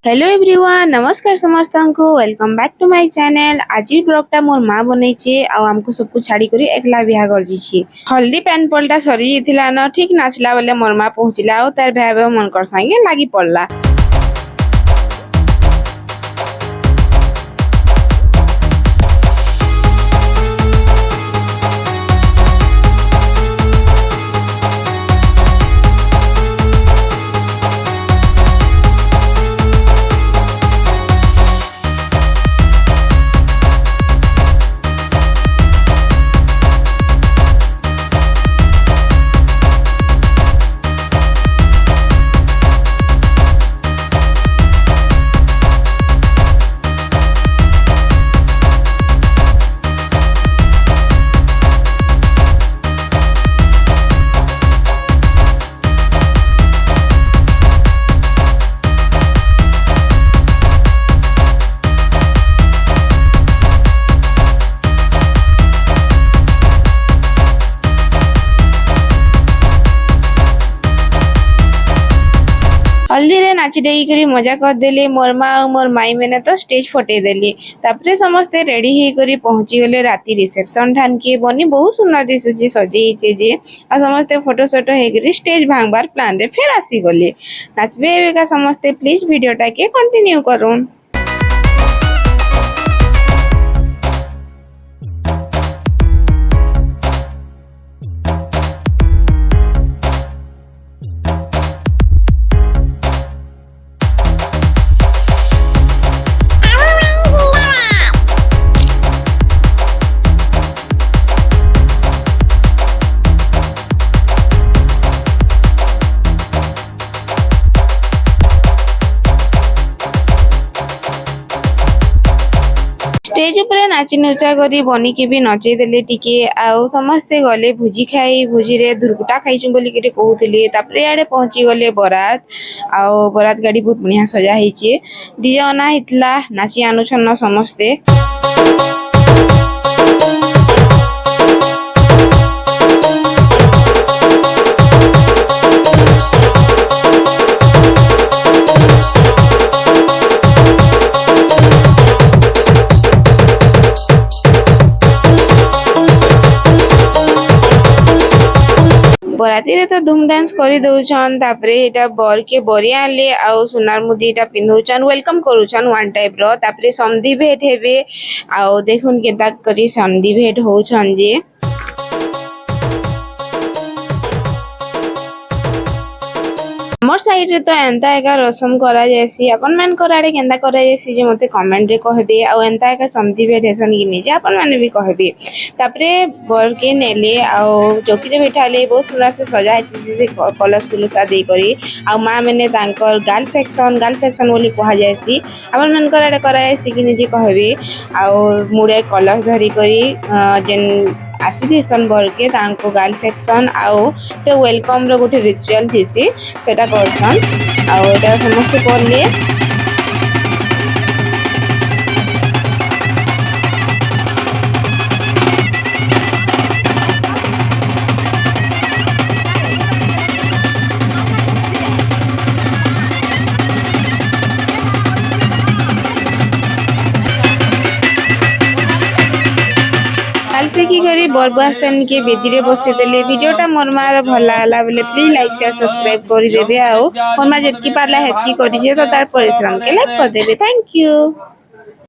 Hello everyone, नमस्कार समस्त को welcome back to my channel. आज ब्लॉगटा मोर माँ बनईचे आ हमको सबको छाड़ी करी एकला बिहा कर जीछी। हल्दी पैन पलटा सरी जेथिला न ठीक नाचला बेले मोर माँ पहुंचला और तार भाई मन कर संगे लागी पड़ला। हल्दी रे नाची देई करी मजा कर देली मोर माँ और मोर माई मैंने तो स्टेज फटे देली। तापरे समस्ते रेडी ही करी पहुंची गले राती रिसेप्शन ठान के बनी बहुत सुंदर दिसुची सजेइचे जे आ समस्ते फोटो सोटो हे करी स्टेज भांगबार प्लान रे फेर आसी गले। नाचबे एवेका समस्ते प्लीज वीडियोटा के कंटिन्यू करूँ। स्टेज उपरे नाची नुचा करी बनी के भी नचै देले टिके आउ समस्ते गले भुजी खाई भुजी रे धुरकुटा खाइछु बोली के कहउथिले। तापरे आडे पहुंची गले बरात आउ बरात गाड़ी बहुत बढ़िया सजा हिचे डीजे अना हितला नाची आनुछन समस्ते। बराती रे तो धूम डांस करी दउछन। तापरे एटा बर के बरिया ले आउ सुनार मुदी एटा पिंधुछन वेलकम करूछन वन टाइप रो। तापरे समधी भेट हेबे आउ देखुन केता करी समधी भेट होछन जे। मोर साइड रे तो एंता एका रसम करा जैसी अपन मन कराड़े केंदा करा जैसी जे मते कमेंट रे कहबे आउ एंता एका समधी भेट हेसन कि नि जे अपन माने भी कहबे। तापरे बर के नेले आउ चौकी रे बैठाले बहुत सुंदर से सजा हेतिसी से कलश कुलसा दे करी आउ मां मैंने तांकर गाल सेक्शन बोली कहा जैसी अपन मन कराड़े करा जैसी कि नि जे कहबे। आउ मुड़े कलश धरी करी जेन आसीसन बर के तांको गाल सेक्शन आउ ते वेलकम रो गोटे रिचुअल थिसी सेटा करसन आउ एटा समस्त करले। से की करी बरबासन के बेदी रे बसे देले। वीडियोटा मोर मार भला आला बेले प्लीज लाइक शेयर सब्सक्राइब करी देबे आउ मोर मा जेतकी पारला हेतकी करी जे तो तार परिश्रम के लाइक कर देबे। Thank you.